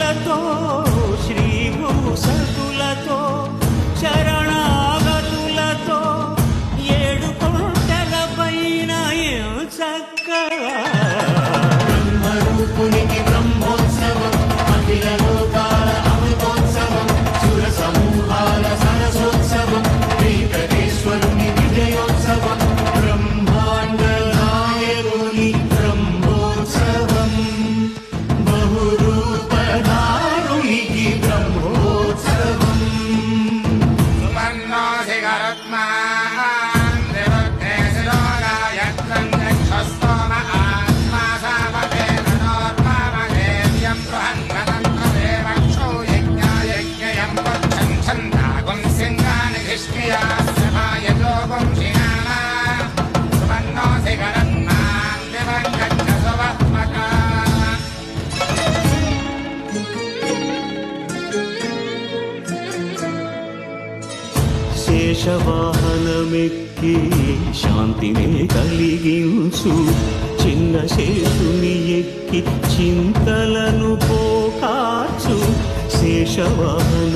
ఘోషలతో శ్రీభూసతులతో శరణాగతులతో ఏడు కొండల పైన చక్కగా బ్రహ్మరూపునికి బ్రహ్మోత్సవం అఖిల లోకాల అమృతోత్సవం సుర సమూహాల సరసోత్సవం వెంకటేశ్వరుని విజయోత్సవం బ్రహ్మాండ నాయకుని బ్రహ్మోత్సవం బహురూపధారునికి బ్రహ్మోత్సవం శేషవాహనమెక్కి శాంతినే కలిగించు చిన్న శేషుని ఎక్కి చింతలను పోకాచు శేషవాహన